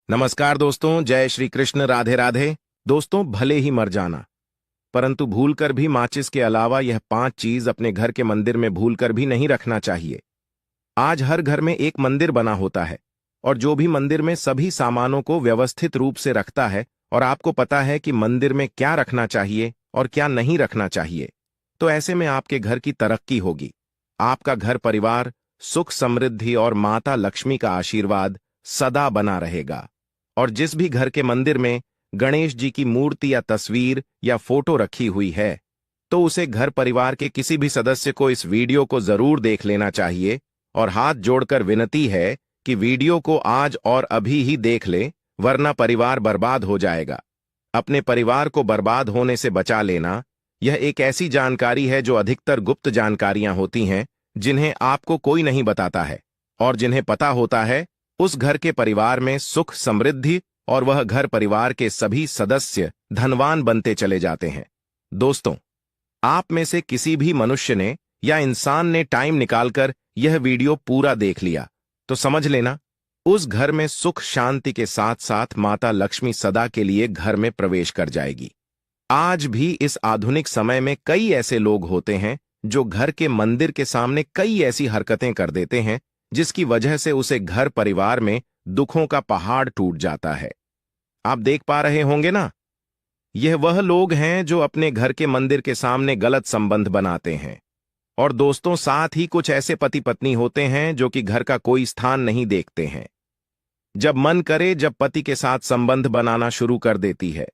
नमस्कार दोस्तों, जय श्री कृष्ण, राधे राधे। दोस्तों, भले ही मर जाना, परंतु भूलकर भी माचिस के अलावा यह 5 चीज अपने घर के मंदिर में भूलकर भी नहीं रखना चाहिए। आज हर घर में एक मंदिर बना होता है और जो भी मंदिर में सभी सामानों को व्यवस्थित रूप से रखता है और आपको पता है कि मंदिर में क्या रखना चाहिए और क्या नहीं रखना चाहिए, तो ऐसे में आपके घर की तरक्की होगी। आपका घर परिवार सुख समृद्धि और माता लक्ष्मी का आशीर्वाद सदा बना रहेगा। और जिस भी घर के मंदिर में गणेश जी की मूर्ति या तस्वीर या फोटो रखी हुई है, तो उसे घर परिवार के किसी भी सदस्य को इस वीडियो को जरूर देख लेना चाहिए और हाथ जोड़कर विनती है कि वीडियो को आज और अभी ही देख ले, वरना परिवार बर्बाद हो जाएगा। अपने परिवार को बर्बाद होने से बचा लेना, यह एक ऐसी जानकारी है जो अधिकतर गुप्त जानकारियां होती हैं, जिन्हें आपको कोई नहीं बताता है, और जिन्हें पता होता है उस घर के परिवार में सुख समृद्धि और वह घर परिवार के सभी सदस्य धनवान बनते चले जाते हैं। दोस्तों, आप में से किसी भी मनुष्य ने या इंसान ने टाइम निकालकर यह वीडियो पूरा देख लिया तो समझ लेना, उस घर में सुख शांति के साथ साथ माता लक्ष्मी सदा के लिए घर में प्रवेश कर जाएगी। आज भी इस आधुनिक समय में कई ऐसे लोग होते हैं जो घर के मंदिर के सामने कई ऐसी हरकतें कर देते हैं जिसकी वजह से उसे घर परिवार में दुखों का पहाड़ टूट जाता है। आप देख पा रहे होंगे ना, यह वह लोग हैं जो अपने घर के मंदिर के सामने गलत संबंध बनाते हैं। और दोस्तों, साथ ही कुछ ऐसे पति पत्नी होते हैं जो कि घर का कोई स्थान नहीं देखते हैं। जब मन करे जब पति के साथ संबंध बनाना शुरू कर देती है।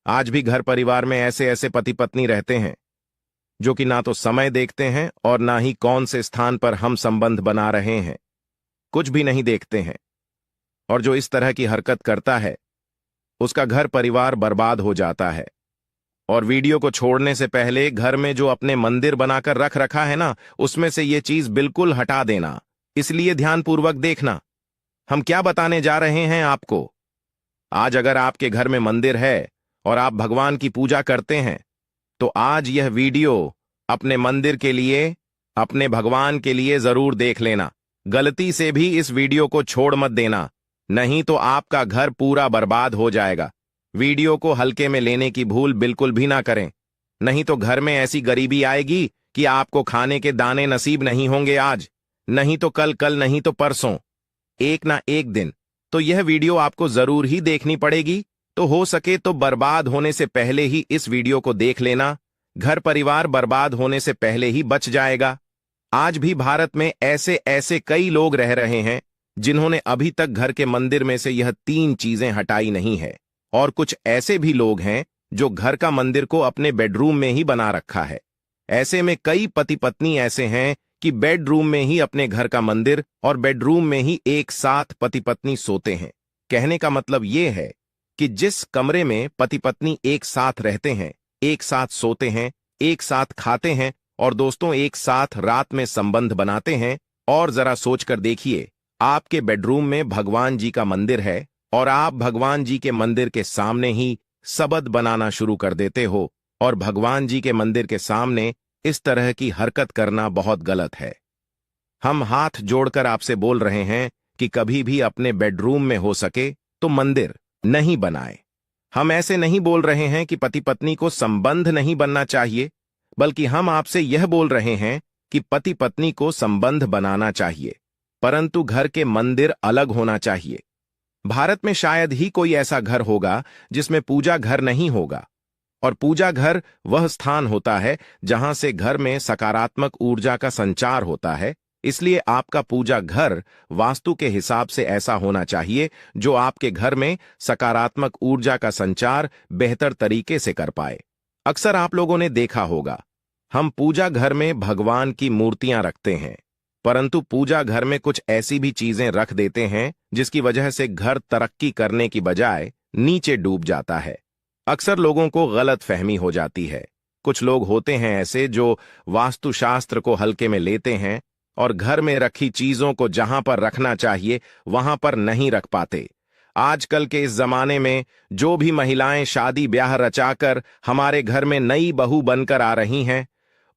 आज भी घर परिवार में ऐसे ऐसे पति पत्नी रहते हैं जो कि ना तो समय देखते हैं और ना ही कौन से स्थान पर हम संबंध बना रहे हैं, कुछ भी नहीं देखते हैं। और जो इस तरह की हरकत करता है उसका घर परिवार बर्बाद हो जाता है। और वीडियो को छोड़ने से पहले घर में जो अपने मंदिर बनाकर रख रखा है ना, उसमें से ये चीज बिल्कुल हटा देना। इसलिए ध्यानपूर्वक देखना, हम क्या बताने जा रहे हैं आपको। आज अगर आपके घर में मंदिर है और आप भगवान की पूजा करते हैं, तो आज यह वीडियो अपने मंदिर के लिए, अपने भगवान के लिए जरूर देख लेना। गलती से भी इस वीडियो को छोड़ मत देना, नहीं तो आपका घर पूरा बर्बाद हो जाएगा। वीडियो को हल्के में लेने की भूल बिल्कुल भी ना करें, नहीं तो घर में ऐसी गरीबी आएगी कि आपको खाने के दाने नसीब नहीं होंगे आज, नहीं तो कल, कल नहीं तो परसों, एक ना एक दिन तो यह वीडियो आपको जरूर ही देखनी पड़ेगी। तो हो सके तो बर्बाद होने से पहले ही इस वीडियो को देख लेना, घर परिवार बर्बाद होने से पहले ही बच जाएगा। आज भी भारत में ऐसे ऐसे कई लोग रह रहे हैं जिन्होंने अभी तक घर के मंदिर में से यह 3 चीजें हटाई नहीं है। और कुछ ऐसे भी लोग हैं जो घर का मंदिर को अपने बेडरूम में ही बना रखा है। ऐसे में कई पति पत्नी ऐसे हैं कि बेडरूम में ही अपने घर का मंदिर और बेडरूम में ही एक साथ पति पत्नी सोते हैं। कहने का मतलब यह है कि जिस कमरे में पति पत्नी एक साथ रहते हैं, एक साथ सोते हैं, एक साथ खाते हैं और दोस्तों एक साथ रात में संबंध बनाते हैं, और जरा सोचकर देखिए, आपके बेडरूम में भगवान जी का मंदिर है और आप भगवान जी के मंदिर के सामने ही सबद बनाना शुरू कर देते हो, और भगवान जी के मंदिर के सामने इस तरह की हरकत करना बहुत गलत है। हम हाथ जोड़कर आपसे बोल रहे हैं कि कभी भी अपने बेडरूम में हो सके तो मंदिर नहीं बनाए। हम ऐसे नहीं बोल रहे हैं कि पति पत्नी को संबंध नहीं बनना चाहिए, बल्कि हम आपसे यह बोल रहे हैं कि पति पत्नी को संबंध बनाना चाहिए, परंतु घर के मंदिर अलग होना चाहिए। भारत में शायद ही कोई ऐसा घर होगा जिसमें पूजा घर नहीं होगा। और पूजा घर वह स्थान होता है जहां से घर में सकारात्मक ऊर्जा का संचार होता है। इसलिए आपका पूजा घर वास्तु के हिसाब से ऐसा होना चाहिए जो आपके घर में सकारात्मक ऊर्जा का संचार बेहतर तरीके से कर पाए। अक्सर आप लोगों ने देखा होगा, हम पूजा घर में भगवान की मूर्तियां रखते हैं, परंतु पूजा घर में कुछ ऐसी भी चीजें रख देते हैं जिसकी वजह से घर तरक्की करने की बजाय नीचे डूब जाता है। अक्सर लोगों को गलत फहमी हो जाती है। कुछ लोग होते हैं ऐसे जो वास्तुशास्त्र को हल्के में लेते हैं और घर में रखी चीजों को जहां पर रखना चाहिए वहां पर नहीं रख पाते। आजकल के इस जमाने में जो भी महिलाएं शादी ब्याह रचाकर हमारे घर में नई बहू बनकर आ रही हैं,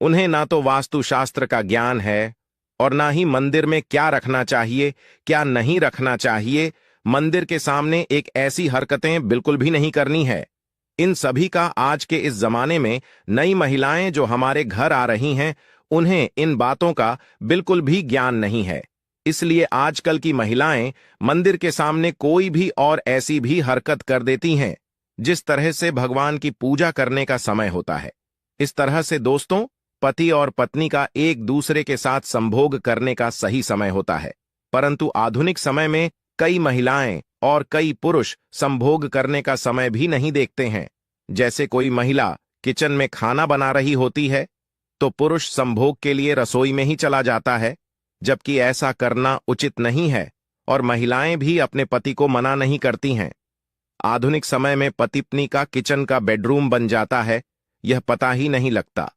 उन्हें ना तो वास्तुशास्त्र का ज्ञान है और ना ही मंदिर में क्या रखना चाहिए क्या नहीं रखना चाहिए मंदिर के सामने एक ऐसी हरकतें बिल्कुल भी नहीं करनी है। इन सभी का आज के इस जमाने में नई महिलाएं जो हमारे घर आ रही हैं, उन्हें इन बातों का बिल्कुल भी ज्ञान नहीं है। इसलिए आजकल की महिलाएं मंदिर के सामने कोई भी और ऐसी भी हरकत कर देती हैं जिस तरह से भगवान की पूजा करने का समय होता है। इस तरह से दोस्तों, पति और पत्नी का एक दूसरे के साथ संभोग करने का सही समय होता है, परंतु आधुनिक समय में कई महिलाएं और कई पुरुष संभोग करने का समय भी नहीं देखते हैं। जैसे कोई महिला किचन में खाना बना रही होती है तो पुरुष संभोग के लिए रसोई में ही चला जाता है, जबकि ऐसा करना उचित नहीं है और महिलाएं भी अपने पति को मना नहीं करती हैं। आधुनिक समय में पति पत्नी का किचन का बेडरूम बन जाता है, यह पता ही नहीं लगता,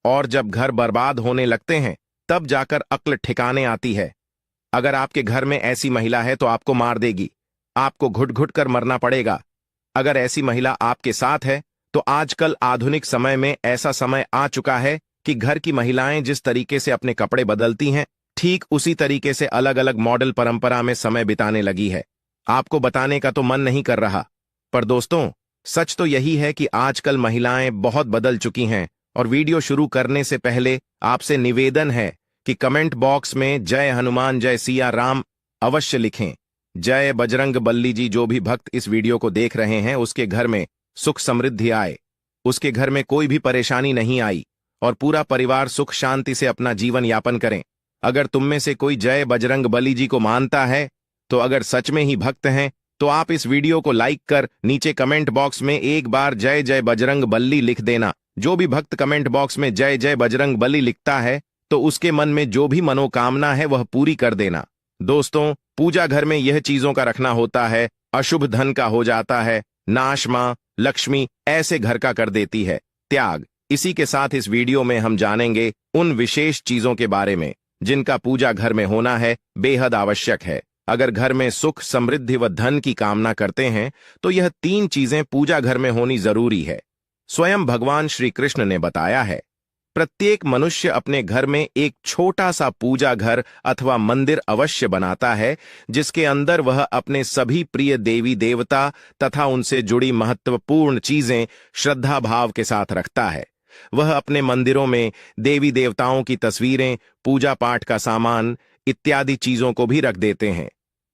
और जब घर बर्बाद होने लगते हैं तब जाकर अक्ल ठिकाने आती है। अगर आपके घर में ऐसी महिला है तो आपको मार देगी, आपको घुट घुट कर मरना पड़ेगा। अगर ऐसी महिला आपके साथ है तो आजकल आधुनिक समय में ऐसा समय आ चुका है कि घर की महिलाएं जिस तरीके से अपने कपड़े बदलती हैं, ठीक उसी तरीके से अलग अलग मॉडल परंपरा में समय बिताने लगी है। आपको बताने का तो मन नहीं कर रहा, पर दोस्तों सच तो यही है कि आजकल महिलाएं बहुत बदल चुकी हैं। और वीडियो शुरू करने से पहले आपसे निवेदन है कि कमेंट बॉक्स में जय हनुमान जय सिया राम अवश्य लिखें। जय बजरंग बल्ली जी। जो भी भक्त इस वीडियो को देख रहे हैं उसके घर में सुख समृद्धि आए, उसके घर में कोई भी परेशानी नहीं आई और पूरा परिवार सुख शांति से अपना जीवन यापन करें। अगर तुम में से कोई जय बजरंग बली जी को मानता है तो अगर सच में ही भक्त हैं तो आप इस वीडियो को लाइक कर नीचे कमेंट बॉक्स में एक बार जय जय बजरंग बली लिख देना। जो भी भक्त कमेंट बॉक्स में जय जय बजरंग बली लिखता है तो उसके मन में जो भी मनोकामना है वह पूरी कर देना। दोस्तों, पूजा घर में यह चीजों का रखना होता है, अशुभ धन का हो जाता है, नाश मां लक्ष्मी ऐसे घर का कर देती है त्याग। इसी के साथ इस वीडियो में हम जानेंगे उन विशेष चीजों के बारे में जिनका पूजा घर में होना है बेहद आवश्यक है। अगर घर में सुख समृद्धि व धन की कामना करते हैं तो यह 3 चीजें पूजा घर में होनी जरूरी है। स्वयं भगवान श्री कृष्ण ने बताया है, प्रत्येक मनुष्य अपने घर में एक छोटा सा पूजा घर अथवा मंदिर अवश्य बनाता है, जिसके अंदर वह अपने सभी प्रिय देवी देवता तथा उनसे जुड़ी महत्वपूर्ण चीजें श्रद्धा भाव के साथ रखता है। वह अपने मंदिरों में देवी देवताओं की तस्वीरें, पूजा पाठ का सामान इत्यादि चीजों को भी रख देते हैं।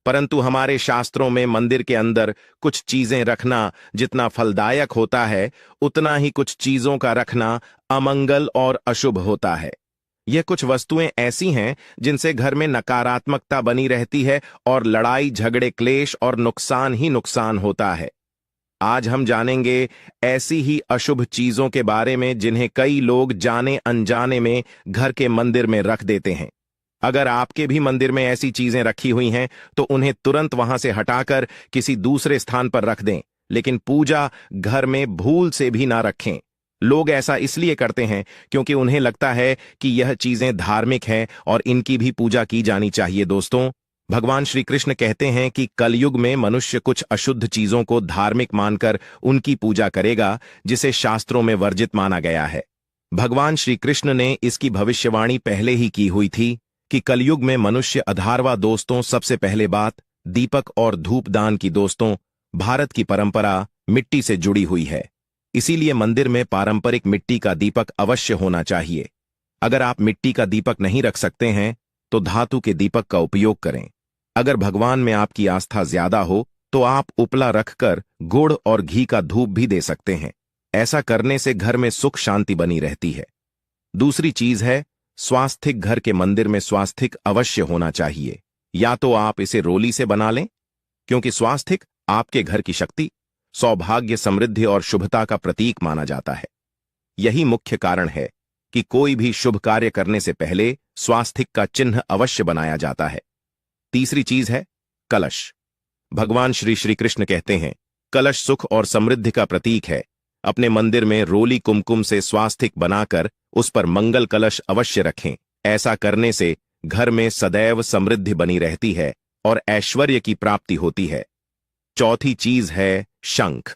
परंतु हमारे शास्त्रों में मंदिर के अंदर कुछ चीजें रखना जितना फलदायक होता है, उतना ही कुछ चीजों का रखना अमंगल और अशुभ होता है। यह कुछ वस्तुएं ऐसी हैं जिनसे घर में नकारात्मकता बनी रहती है और लड़ाई झगड़े क्लेश और नुकसान ही नुकसान होता है। आज हम जानेंगे ऐसी ही अशुभ चीजों के बारे में जिन्हें कई लोग जाने अनजाने में घर के मंदिर में रख देते हैं। अगर आपके भी मंदिर में ऐसी चीजें रखी हुई हैं तो उन्हें तुरंत वहां से हटाकर किसी दूसरे स्थान पर रख दें, लेकिन पूजा घर में भूल से भी ना रखें। लोग ऐसा इसलिए करते हैं क्योंकि उन्हें लगता है कि यह चीजें धार्मिक हैं और इनकी भी पूजा की जानी चाहिए। दोस्तों, भगवान श्री कृष्ण कहते हैं कि कलयुग में मनुष्य कुछ अशुद्ध चीजों को धार्मिक मानकर उनकी पूजा करेगा, जिसे शास्त्रों में वर्जित माना गया है। भगवान श्री कृष्ण ने इसकी भविष्यवाणी पहले ही की हुई थी कि कलयुग में मनुष्य अधारवा। दोस्तों, सबसे पहले बात दीपक और धूपदान की। दोस्तों, भारत की परंपरा मिट्टी से जुड़ी हुई है, इसीलिए मंदिर में पारंपरिक मिट्टी का दीपक अवश्य होना चाहिए। अगर आप मिट्टी का दीपक नहीं रख सकते हैं तो धातु के दीपक का उपयोग करें। अगर भगवान में आपकी आस्था ज्यादा हो तो आप उपला रखकर गुड़ और घी का धूप भी दे सकते हैं। ऐसा करने से घर में सुख शांति बनी रहती है। दूसरी चीज है स्वास्तिक। घर के मंदिर में स्वास्तिक अवश्य होना चाहिए। या तो आप इसे रोली से बना लें, क्योंकि स्वास्तिक आपके घर की शक्ति, सौभाग्य, समृद्धि और शुभता का प्रतीक माना जाता है। यही मुख्य कारण है कि कोई भी शुभ कार्य करने से पहले स्वास्तिक का चिन्ह अवश्य बनाया जाता है। तीसरी चीज है कलश। भगवान श्री कृष्ण कहते हैं कलश सुख और समृद्धि का प्रतीक है। अपने मंदिर में रोली कुमकुम से स्वास्तिक बनाकर उस पर मंगल कलश अवश्य रखें। ऐसा करने से घर में सदैव समृद्धि बनी रहती है और ऐश्वर्य की प्राप्ति होती है। चौथी चीज है शंख।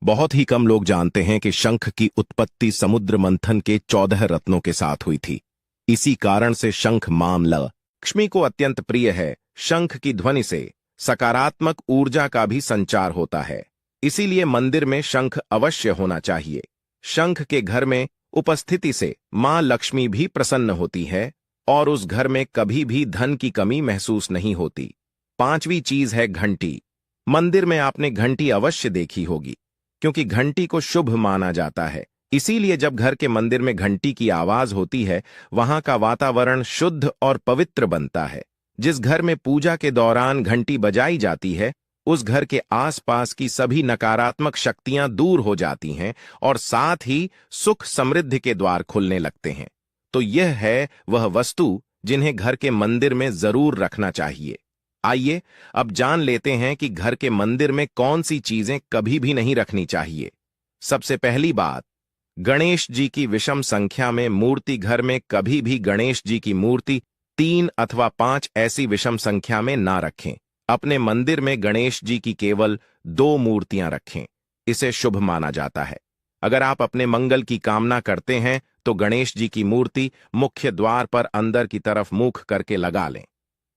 बहुत ही कम लोग जानते हैं कि शंख की उत्पत्ति समुद्र मंथन के 14 रत्नों के साथ हुई थी। इसी कारण से शंख मामला लक्ष्मी को अत्यंत प्रिय है। शंख की ध्वनि से सकारात्मक ऊर्जा का भी संचार होता है। इसीलिए मंदिर में शंख अवश्य होना चाहिए। शंख के घर में उपस्थिति से मां लक्ष्मी भी प्रसन्न होती है और उस घर में कभी भी धन की कमी महसूस नहीं होती। पांचवी चीज है घंटी। मंदिर में आपने घंटी अवश्य देखी होगी, क्योंकि घंटी को शुभ माना जाता है। इसीलिए जब घर के मंदिर में घंटी की आवाज होती है, वहां का वातावरण शुद्ध और पवित्र बनता है। जिस घर में पूजा के दौरान घंटी बजाई जाती है, उस घर के आसपास की सभी नकारात्मक शक्तियां दूर हो जाती हैं और साथ ही सुख समृद्धि के द्वार खुलने लगते हैं। तो यह है वह वस्तु जिन्हें घर के मंदिर में जरूर रखना चाहिए। आइए अब जान लेते हैं कि घर के मंदिर में कौन सी चीजें कभी भी नहीं रखनी चाहिए। सबसे पहली बात, गणेश जी की विषम संख्या में मूर्ति। घर में कभी भी गणेश जी की मूर्ति 3 अथवा 5 ऐसी विषम संख्या में ना रखें। अपने मंदिर में गणेश जी की केवल 2 मूर्तियां रखें। इसे शुभ माना जाता है। अगर आप अपने मंगल की कामना करते हैं तो गणेश जी की मूर्ति मुख्य द्वार पर अंदर की तरफ मुख करके लगा लें।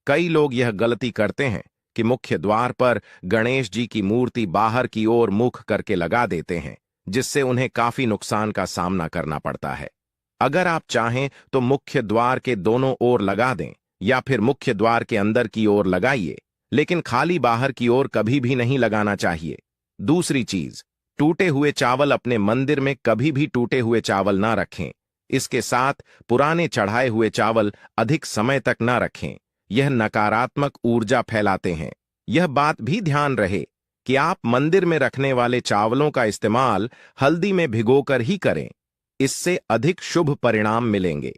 कई लोग यह गलती करते हैं कि मुख्य द्वार पर गणेश जी की मूर्ति बाहर की ओर मुख करके लगा देते हैं, जिससे उन्हें काफी नुकसान का सामना करना पड़ता है। अगर आप चाहें तो मुख्य द्वार के दोनों ओर लगा दें या फिर मुख्य द्वार के अंदर की ओर लगाइए, लेकिन खाली बाहर की ओर कभी भी नहीं लगाना चाहिए। दूसरी चीज, टूटे हुए चावल। अपने मंदिर में कभी भी टूटे हुए चावल ना रखें। इसके साथ पुराने चढ़ाए हुए चावल अधिक समय तक ना रखें। यह नकारात्मक ऊर्जा फैलाते हैं। यह बात भी ध्यान रहे कि आप मंदिर में रखने वाले चावलों का इस्तेमाल हल्दी में भिगोकर ही करें। इससे अधिक शुभ परिणाम मिलेंगे।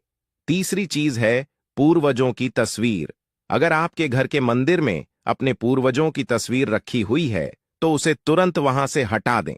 तीसरी चीज है पूर्वजों की तस्वीर। अगर आपके घर के मंदिर में अपने पूर्वजों की तस्वीर रखी हुई है तो उसे तुरंत वहां से हटा दें,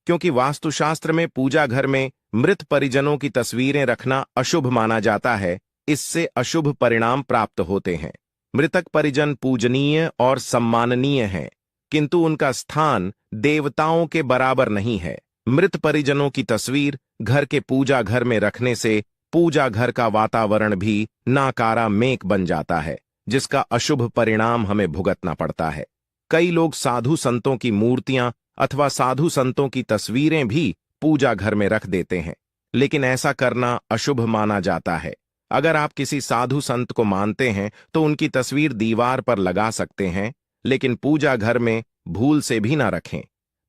क्योंकि वास्तुशास्त्र में पूजा घर में मृत परिजनों की तस्वीरें रखना अशुभ माना जाता है। इससे अशुभ परिणाम प्राप्त होते हैं। मृतक परिजन पूजनीय और सम्माननीय हैं, किंतु उनका स्थान देवताओं के बराबर नहीं है। मृत परिजनों की तस्वीर घर के पूजा घर में रखने से पूजा घर का वातावरण भी नकारात्मक बन जाता है, जिसका अशुभ परिणाम हमें भुगतना पड़ता है। कई लोग साधु संतों की मूर्तियां अथवा साधु संतों की तस्वीरें भी पूजा घर में रख देते हैं, लेकिन ऐसा करना अशुभ माना जाता है। अगर आप किसी साधु संत को मानते हैं तो उनकी तस्वीर दीवार पर लगा सकते हैं, लेकिन पूजा घर में भूल से भी ना रखें।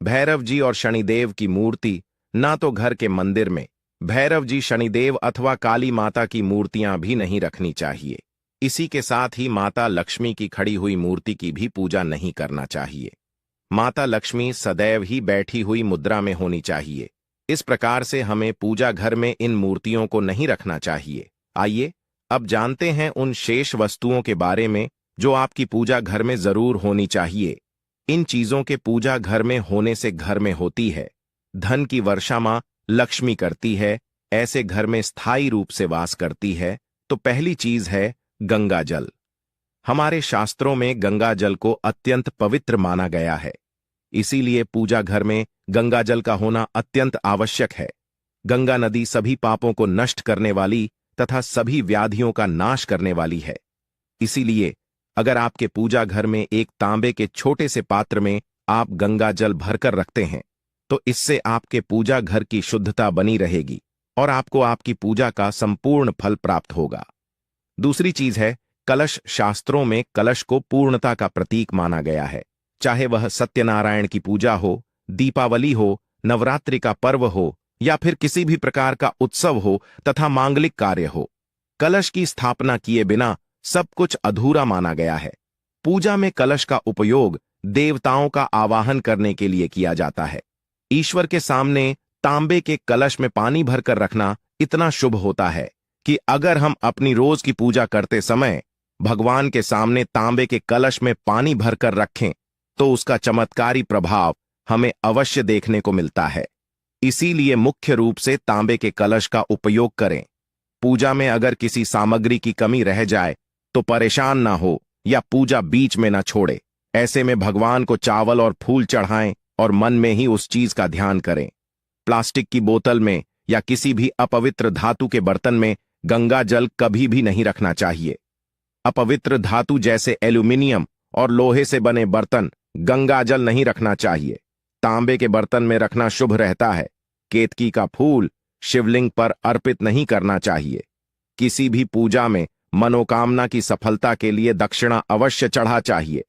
भैरव जी और शनिदेव की मूर्ति ना तो घर के मंदिर में। भैरव जी, शनिदेव अथवा काली माता की मूर्तियां भी नहीं रखनी चाहिए। इसी के साथ ही माता लक्ष्मी की खड़ी हुई मूर्ति की भी पूजा नहीं करना चाहिए। माता लक्ष्मी सदैव ही बैठी हुई मुद्रा में होनी चाहिए। इस प्रकार से हमें पूजा घर में इन मूर्तियों को नहीं रखना चाहिए। आइए अब जानते हैं उन शेष वस्तुओं के बारे में जो आपकी पूजा घर में जरूर होनी चाहिए। इन चीजों के पूजा घर में होने से घर में होती है धन की वर्षा। मां लक्ष्मी करती है, ऐसे घर में स्थायी रूप से वास करती है। तो पहली चीज है गंगा जल। हमारे शास्त्रों में गंगा जल को अत्यंत पवित्र माना गया है। इसीलिए पूजा घर में गंगा जल का होना अत्यंत आवश्यक है। गंगा नदी सभी पापों को नष्ट करने वाली तथा सभी व्याधियों का नाश करने वाली है। इसीलिए अगर आपके पूजा घर में एक तांबे के छोटे से पात्र में आप गंगा जल भरकर रखते हैं तो इससे आपके पूजा घर की शुद्धता बनी रहेगी और आपको आपकी पूजा का संपूर्ण फल प्राप्त होगा। दूसरी चीज है कलश। शास्त्रों में कलश को पूर्णता का प्रतीक माना गया है। चाहे वह सत्यनारायण की पूजा हो, दीपावली हो, नवरात्रि का पर्व हो या फिर किसी भी प्रकार का उत्सव हो तथा मांगलिक कार्य हो, कलश की स्थापना किए बिना सब कुछ अधूरा माना गया है। पूजा में कलश का उपयोग देवताओं का आवाहन करने के लिए किया जाता है। ईश्वर के सामने तांबे के कलश में पानी भरकर रखना इतना शुभ होता है कि अगर हम अपनी रोज की पूजा करते समय भगवान के सामने तांबे के कलश में पानी भरकर रखें तो उसका चमत्कारी प्रभाव हमें अवश्य देखने को मिलता है। इसीलिए मुख्य रूप से तांबे के कलश का उपयोग करें। पूजा में अगर किसी सामग्री की कमी रह जाए तो परेशान ना हो या पूजा बीच में ना छोड़े। ऐसे में भगवान को चावल और फूल चढ़ाएं और मन में ही उस चीज का ध्यान करें। प्लास्टिक की बोतल में या किसी भी अपवित्र धातु के बर्तन में गंगा जल कभी भी नहीं रखना चाहिए। अपवित्र धातु जैसे एल्यूमिनियम और लोहे से बने बर्तन, गंगा जल नहीं रखना चाहिए। तांबे के बर्तन में रखना शुभ रहता है। केतकी का फूल शिवलिंग पर अर्पित नहीं करना चाहिए। किसी भी पूजा में मनोकामना की सफलता के लिए दक्षिणा अवश्य चढ़ा चाहिए।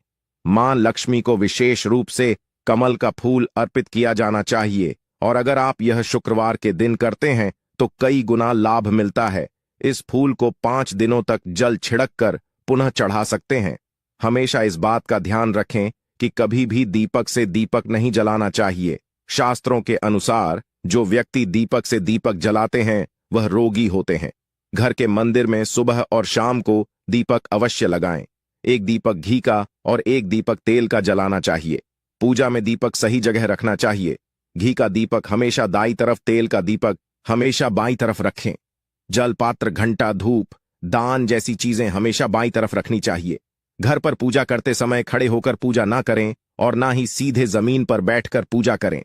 मां लक्ष्मी को विशेष रूप से कमल का फूल अर्पित किया जाना चाहिए, और अगर आप यह शुक्रवार के दिन करते हैं तो कई गुना लाभ मिलता है। इस फूल को 5 दिनों तक जल छिड़क कर पुनः चढ़ा सकते हैं। हमेशा इस बात का ध्यान रखें कि कभी भी दीपक से दीपक नहीं जलाना चाहिए। शास्त्रों के अनुसार जो व्यक्ति दीपक से दीपक जलाते हैं वह रोगी होते हैं। घर के मंदिर में सुबह और शाम को दीपक अवश्य लगाएं। एक दीपक घी का और एक दीपक तेल का जलाना चाहिए। पूजा में दीपक सही जगह रखना चाहिए। घी का दीपक हमेशा दाईं तरफ, तेल का दीपक हमेशा बाईं तरफ रखें। जल पात्र, घंटा, धूप, दान जैसी चीजें हमेशा बाईं तरफ रखनी चाहिए। घर पर पूजा करते समय खड़े होकर पूजा ना करें और ना ही सीधे जमीन पर बैठकर पूजा करें।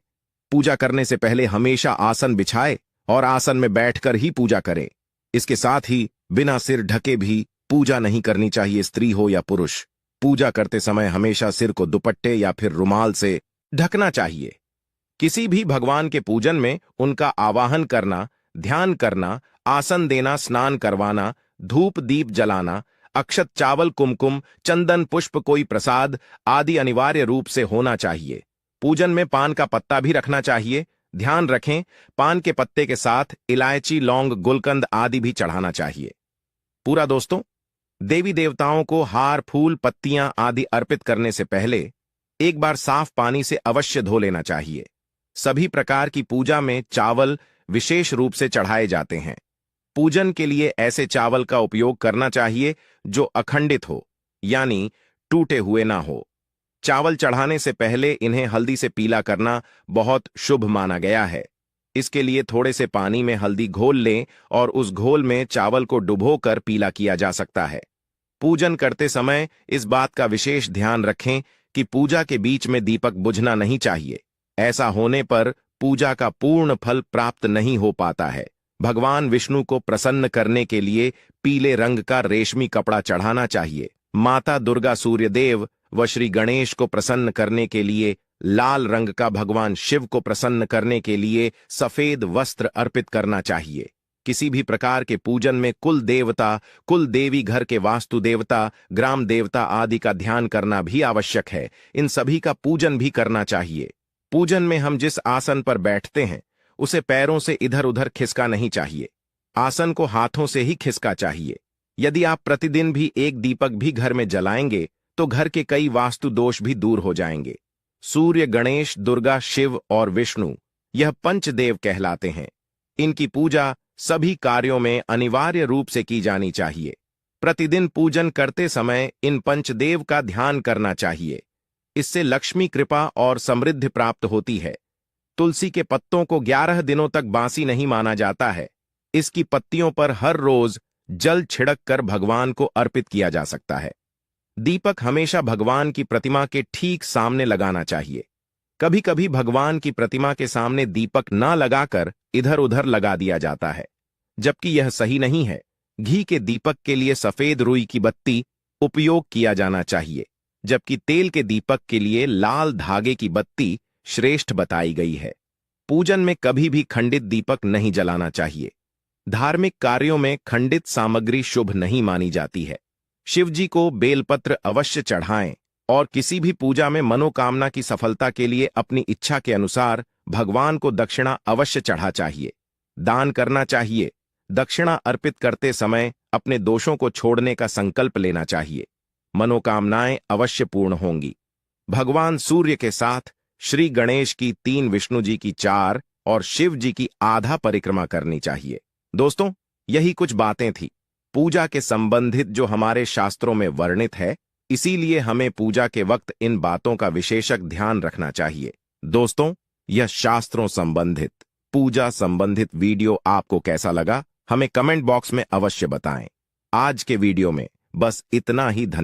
पूजा करने से पहले हमेशा आसन बिछाए और आसन में बैठकर ही पूजा करें। इसके साथ ही बिना सिर ढके भी पूजा नहीं करनी चाहिए, स्त्री हो या पुरुष। पूजा करते समय हमेशा सिर को दुपट्टे या फिर रुमाल से ढकना चाहिए। किसी भी भगवान के पूजन में उनका आवाहन करना, ध्यान करना, आसन देना, स्नान करवाना, धूप दीप जलाना, अक्षत, चावल, कुमकुम, चंदन, पुष्प, कोई प्रसाद आदि अनिवार्य रूप से होना चाहिए। पूजन में पान का पत्ता भी रखना चाहिए। ध्यान रखें, पान के पत्ते के साथ इलायची, लौंग, गुलकंद आदि भी चढ़ाना चाहिए। पूरा दोस्तों, देवी देवताओं को हार, फूल, पत्तियां आदि अर्पित करने से पहले एक बार साफ पानी से अवश्य धो लेना चाहिए। सभी प्रकार की पूजा में चावल विशेष रूप से चढ़ाए जाते हैं। पूजन के लिए ऐसे चावल का उपयोग करना चाहिए जो अखंडित हो, यानी टूटे हुए ना हो। चावल चढ़ाने से पहले इन्हें हल्दी से पीला करना बहुत शुभ माना गया है। इसके लिए थोड़े से पानी में हल्दी घोल लें और उस घोल में चावल को डुबोकर पीला किया जा सकता है। पूजन करते समय इस बात का विशेष ध्यान रखें कि पूजा के बीच में दीपक बुझना नहीं चाहिए। ऐसा होने पर पूजा का पूर्ण फल प्राप्त नहीं हो पाता है। भगवान विष्णु को प्रसन्न करने के लिए पीले रंग का रेशमी कपड़ा चढ़ाना चाहिए। माता दुर्गा, सूर्यदेव व श्री गणेश को प्रसन्न करने के लिए लाल रंग का, भगवान शिव को प्रसन्न करने के लिए सफेद वस्त्र अर्पित करना चाहिए। किसी भी प्रकार के पूजन में कुल देवता, कुल देवी, घर के वास्तु देवता, ग्राम देवता आदि का ध्यान करना भी आवश्यक है। इन सभी का पूजन भी करना चाहिए। पूजन में हम जिस आसन पर बैठते हैं उसे पैरों से इधर उधर खिसका नहीं चाहिए। आसन को हाथों से ही खिसका चाहिए। यदि आप प्रतिदिन भी एक दीपक भी घर में जलाएंगे तो घर के कई वास्तु दोष भी दूर हो जाएंगे। सूर्य, गणेश, दुर्गा, शिव और विष्णु यह पंचदेव कहलाते हैं। इनकी पूजा सभी कार्यों में अनिवार्य रूप से की जानी चाहिए। प्रतिदिन पूजन करते समय इन पंचदेव का ध्यान करना चाहिए। इससे लक्ष्मी कृपा और समृद्धि प्राप्त होती है। तुलसी के पत्तों को 11 दिनों तक बासी नहीं माना जाता है। इसकी पत्तियों पर हर रोज जल छिड़क कर भगवान को अर्पित किया जा सकता है। दीपक हमेशा भगवान की प्रतिमा के ठीक सामने लगाना चाहिए। कभी कभी भगवान की प्रतिमा के सामने दीपक न लगाकर इधर उधर लगा दिया जाता है, जबकि यह सही नहीं है। घी के दीपक के लिए सफेद रुई की बत्ती उपयोग किया जाना चाहिए, जबकि तेल के दीपक के लिए लाल धागे की बत्ती श्रेष्ठ बताई गई है। पूजन में कभी भी खंडित दीपक नहीं जलाना चाहिए। धार्मिक कार्यों में खंडित सामग्री शुभ नहीं मानी जाती है। शिवजी को बेलपत्र अवश्य चढ़ाएं और किसी भी पूजा में मनोकामना की सफलता के लिए अपनी इच्छा के अनुसार भगवान को दक्षिणा अवश्य चढ़ा चाहिए। दान करना चाहिए। दक्षिणा अर्पित करते समय अपने दोषों को छोड़ने का संकल्प लेना चाहिए। मनोकामनाएं अवश्य पूर्ण होंगी। भगवान सूर्य के साथ श्री गणेश की 3, विष्णु जी की 4 और शिव जी की आधा परिक्रमा करनी चाहिए। दोस्तों, यही कुछ बातें थी पूजा के संबंधित जो हमारे शास्त्रों में वर्णित है। इसीलिए हमें पूजा के वक्त इन बातों का विशेषक ध्यान रखना चाहिए। दोस्तों, यह शास्त्रों संबंधित, पूजा संबंधित वीडियो आपको कैसा लगा हमें कमेंट बॉक्स में अवश्य बताएं। आज के वीडियो में बस इतना ही।